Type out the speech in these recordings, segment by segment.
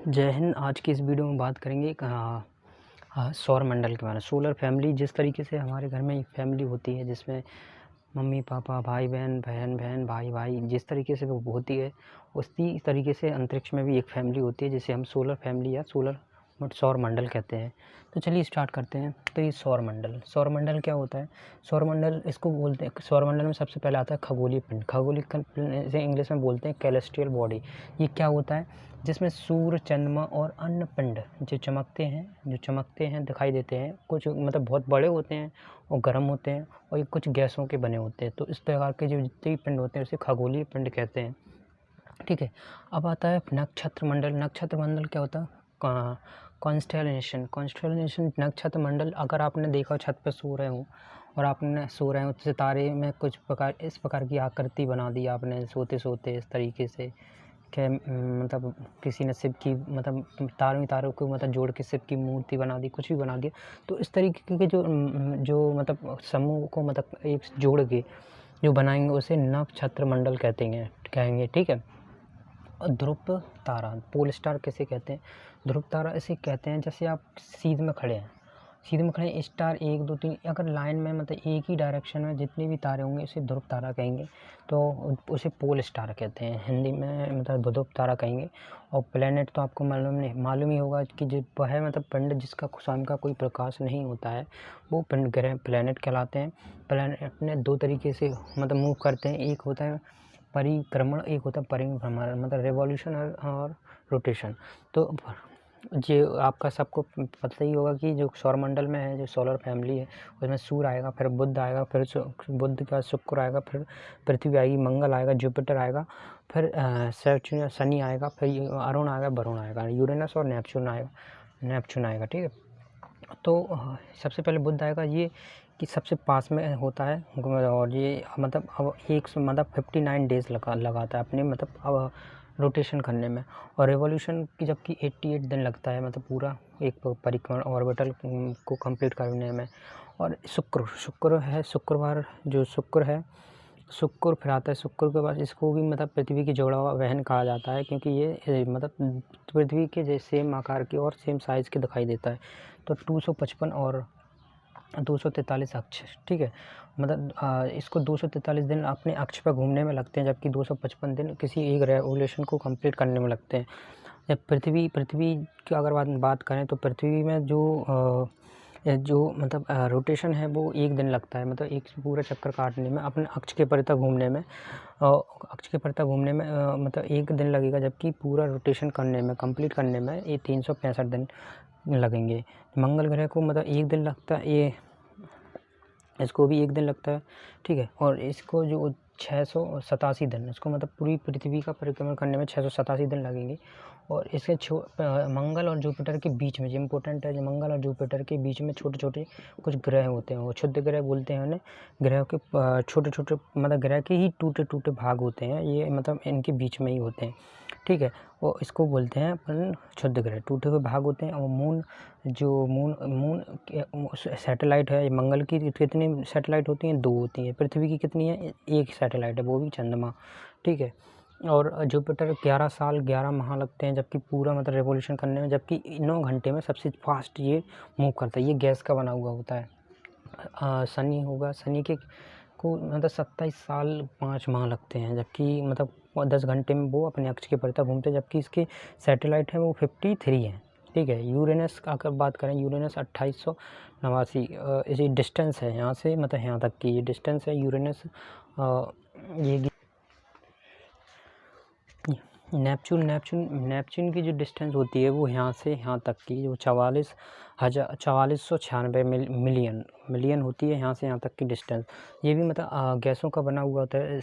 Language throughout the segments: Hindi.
जय हिंद। आज की इस वीडियो में बात करेंगे सौर मंडल के बारे में। सोलर फैमिली, जिस तरीके से हमारे घर में एक फैमिली होती है जिसमें मम्मी पापा, भाई बहन, बहन बहन, भाई भाई, जिस तरीके से वो होती है उसी तरीके से अंतरिक्ष में भी एक फैमिली होती है जिसे हम सोलर फैमिली या सौर मंडल कहते हैं। तो चलिए स्टार्ट करते हैं। तो ये सौर मंडल क्या होता है? सौर मंडल इसको बोलते हैं, सौर मंडल में सबसे पहले आता है खगोलीय पिंड। खगोलीय पिंड से इंग्लिश में बोलते हैं कैलेस्ट्रियल बॉडी। ये क्या होता है? जिसमें सूर्य, चंद्रमा और अन्य पिंड जो चमकते हैं दिखाई देते हैं। कुछ मतलब बहुत बड़े होते हैं और गर्म होते हैं, और ये कुछ गैसों के बने होते हैं। तो इस प्रकार के जो जितने भी पिंड होते हैं उसे खगोलीय पिंड कहते हैं। ठीक है। अब आता है नक्षत्र मंडल। नक्षत्र मंडल क्या होता है? कॉन्स्टेलेशन नक्षत्र मंडल। अगर आपने देखा छत पर सो रहे हो और आपने सो रहे हो सितारे में कुछ प्रकार इस प्रकार की आकृति बना दी आपने सोते सोते इस तरीके से कि मतलब किसी ने शिव की मतलब तारों को मतलब जोड़ के शिव की मूर्ति बना दी, कुछ भी बना दिया। तो इस तरीके के जो मतलब समूह को मतलब एक जोड़ के जो बनाएंगे उसे नक्षत्र मंडल कहेंगे। ठीक है। और ध्रुव तारा, पोल स्टार किसे कहते हैं? ध्रुव तारा इसे कहते हैं जैसे आप सीध में खड़े हैं, स्टार 1 2 3 अगर लाइन में मतलब एक ही डायरेक्शन में जितने भी तारे होंगे उसे ध्रुव तारा कहेंगे। तो उसे पोल स्टार कहते हैं, हिंदी में मतलब ध्रुव तारा कहेंगे। और प्लेनेट तो आपको मालूम ही होगा कि जो वह मतलब पिंड जिसका स्वयं का कोई प्रकाश नहीं होता है वो पिंड ग्रह प्लेनेट कहलाते हैं। प्लेनेट अपने दो तरीके से मतलब मूव करते हैं। एक होता है परिक्रमण, एक होता है परिभ्रमण, मतलब रेवोल्यूशन और रोटेशन। तो जो आपका सबको पता ही होगा कि जो सौरमंडल में है, जो सोलर फैमिली है, उसमें सूर्य आएगा, फिर बुध आएगा, फिर बुध के बाद शुक्र आएगा, फिर पृथ्वी आएगी, मंगल आएगा, जुपिटर आएगा, फिर शनि आएगा, फिर अरुण आएगा, वरुण आएगा, यूरेनस और नेपच्यून आएगा। ठीक है। तो सबसे पहले बुध आएगा, ये कि सबसे पास में होता है, और ये मतलब अब 59 डेज लगाता है अपने मतलब अब रोटेशन करने में। और रेवोल्यूशन की जबकि 88 दिन लगता है, मतलब पूरा एक परिक्रमण ऑर्बिटल को कंप्लीट करने में। और शुक्र है, शुक्र फिर आता है। शुक्र के बाद इसको भी मतलब पृथ्वी की जोड़ा हुआ वहन कहा जाता है, क्योंकि ये मतलब पृथ्वी के जैसे सेम आकार की और सेम साइज़ के दिखाई देता है। तो 255 और 243 अक्ष। ठीक है। मतलब इसको 243 दिन अपने अक्ष पर घूमने में लगते हैं, जबकि 255 दिन किसी एक रेवोल्यूशन को कंप्लीट करने में लगते हैं। जब पृथ्वी की अगर बात करें तो पृथ्वी में जो मतलब रोटेशन है वो 1 दिन लगता है, मतलब एक पूरा चक्कर काटने में, अपने अक्ष के परितः घूमने में। मतलब 1 दिन लगेगा, जबकि पूरा रोटेशन करने में, कंप्लीट करने में ये 365 दिन लगेंगे। मंगल ग्रह को मतलब 1 दिन लगता है, इसको भी 1 दिन लगता है। ठीक है। और इसको जो 687 दिन, इसको मतलब पूरी पृथ्वी का परिक्रमण करने में 687 दिन लगेंगे। और इसके मंगल और जुपिटर के बीच में, जो इम्पोर्टेंट है, जो मंगल और जुपिटर के बीच में छोटे छोटे कुछ ग्रह होते हैं, वो क्षुद्र ग्रह बोलते हैं उन्हें। ग्रह के छोटे छोटे मतलब ग्रह के ही टूटे टूटे भाग होते हैं, ये मतलब इनके बीच में ही होते हैं। ठीक है। वो इसको बोलते हैं अपन क्षुद्र ग्रह, टूटे हुए भाग होते हैं। और मून सैटेलाइट है मंगल की, कितनी सैटेलाइट होती हैं? 2 होती हैं। पृथ्वी की कितनी है? 1 सैटेलाइट है, वो भी चंद्रमा। ठीक है। और जुपिटर 11 साल 11 माह लगते हैं, जबकि पूरा मतलब रेवोल्यूशन करने में, जबकि 9 घंटे में सबसे फास्ट ये मूव करता है। ये गैस का बना हुआ होता है। शनि होगा, शनि को मतलब 27 साल 5 माह लगते हैं, जबकि मतलब 10 घंटे में वो अपने अक्ष के परितः घूमते हैं, जबकि इसकी सैटेलाइट है वो 53 है। ठीक है। यूरेनस का अगर बात करें, यूरेनस 2889 इसी डिस्टेंस है यहाँ से, मतलब यहाँ तक की ये डिस्टेंस है यूरेनस। ये नेपच्यून की जो डिस्टेंस होती है वो यहाँ से यहाँ तक की जो 4496 मिलियन होती है, यहाँ से यहाँ तक की डिस्टेंस। ये भी मतलब गैसों का बना हुआ होता है।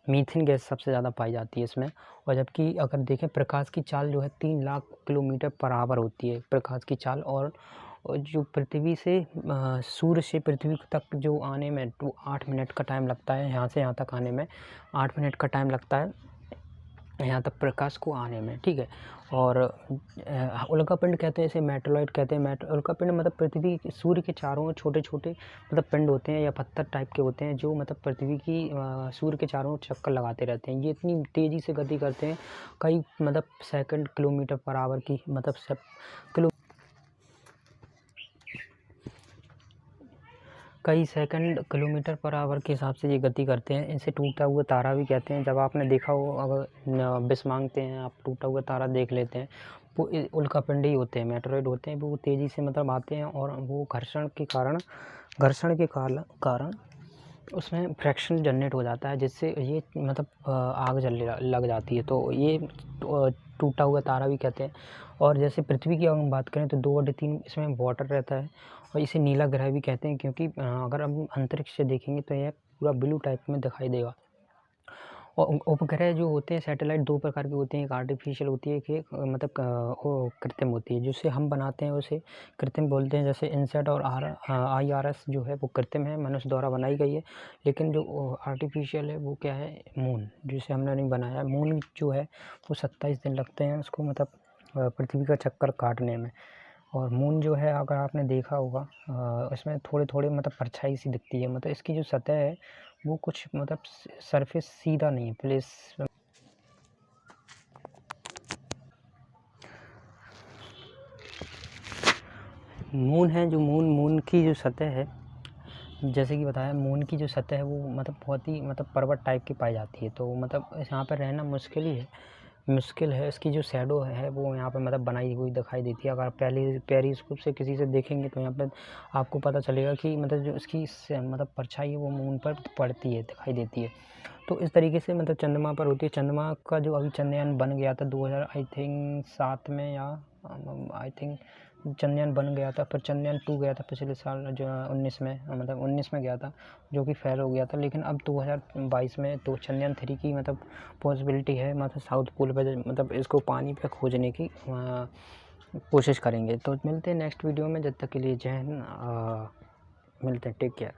मीथेन गैस सबसे ज़्यादा पाई जाती है इसमें। और जबकि अगर देखें, प्रकाश की चाल जो है 3 लाख किलोमीटर पर आवर होती है, प्रकाश की चाल। और जो पृथ्वी से सूर्य से पृथ्वी तक जो आने में 8 मिनट का टाइम लगता है, यहाँ से यहाँ तक आने में 8 मिनट का टाइम लगता है। यहाँ तक प्रकाश को आने में, ठीक है। और उल्कापिंड कहते हैं, इसे मेटेरॉइड कहते हैं। उल्कापिंड मतलब पृथ्वी सूर्य के चारों ओर छोटे-छोटे मतलब पिंड होते हैं या पत्थर टाइप के होते हैं, जो मतलब पृथ्वी की सूर्य के चारों ओर चक्कर लगाते रहते हैं। ये इतनी तेज़ी से गति करते हैं, कई मतलब सेकंड किलोमीटर पर आवर की मतलब कई सेकंड किलोमीटर पर आवर के हिसाब से ये गति करते हैं। इसे टूटा हुआ तारा भी कहते हैं। जब आपने देखा हो, अगर विश मांगते हैं आप, टूटा हुआ तारा देख लेते हैं, वो उल्कापिंड ही होते हैं, मेटेरॉइड होते हैं। वो तेज़ी से मतलब आते हैं और वो घर्षण के कारण उसमें फ्रैक्शन जनरेट हो जाता है, जिससे ये मतलब आग जलने लग जाती है। तो ये टूटा हुआ तारा भी कहते हैं। और जैसे पृथ्वी की अगर हम बात करें तो 2/3 इसमें वाटर रहता है, और इसे नीला ग्रह भी कहते हैं, क्योंकि अगर हम अंतरिक्ष से देखेंगे तो यह पूरा ब्लू टाइप में दिखाई देगा। और उपग्रह जो होते हैं, सैटेलाइट, 2 प्रकार के होते हैं। एक आर्टिफिशियल होती है, एक मतलब वो कृत्रिम होती है। जिसे हम बनाते हैं उसे कृत्रिम बोलते हैं। जैसे इनसैट और IRS जो है वो कृत्रिम है, मनुष्य द्वारा बनाई गई है। लेकिन जो आर्टिफिशियल है वो क्या है, मून, जिसे हमने नहीं बनाया। मून जो है वो 27 दिन लगते हैं उसको मतलब पृथ्वी का चक्कर काटने में। और मून जो है, अगर आपने देखा होगा, इसमें थोड़े-थोड़े मतलब परछाई सी दिखती है। मतलब इसकी जो सतह है वो कुछ मतलब सरफेस सीधा नहीं है, प्लेस मून है। जो मून की जो सतह है, जैसे कि बताया, मून की जो सतह है वो मतलब बहुत ही मतलब पर्वत टाइप की पाई जाती है। तो मतलब यहाँ पर रहना मुश्किल है। इसकी जो शैडो है वो यहाँ पे मतलब बनाई हुई दिखाई देती है। अगर आप पेरिस्कोप से किसी से देखेंगे तो यहाँ पे आपको पता चलेगा कि मतलब जो इसकी मतलब परछाई है वो मून पर पड़ती है, दिखाई देती है। तो इस तरीके से मतलब चंद्रमा पर होती है। चंद्रमा का जो अभी चंद्रयान बन गया था 2007 में, या आई थिंक चंद्रयान बन गया था। फिर चंद्रयान 2 गया था पिछले साल, जो 19 में, मतलब 19 में गया था, जो कि फेल हो गया था। लेकिन अब 2022 में तो चंद्रयान 3 की मतलब पॉसिबिलिटी है। मतलब साउथ पोल पे मतलब इसको पानी पे खोजने की कोशिश करेंगे। तो मिलते हैं नेक्स्ट वीडियो में। जब तक के लिए जय हिंद, मिलते हैं, टेक केयर।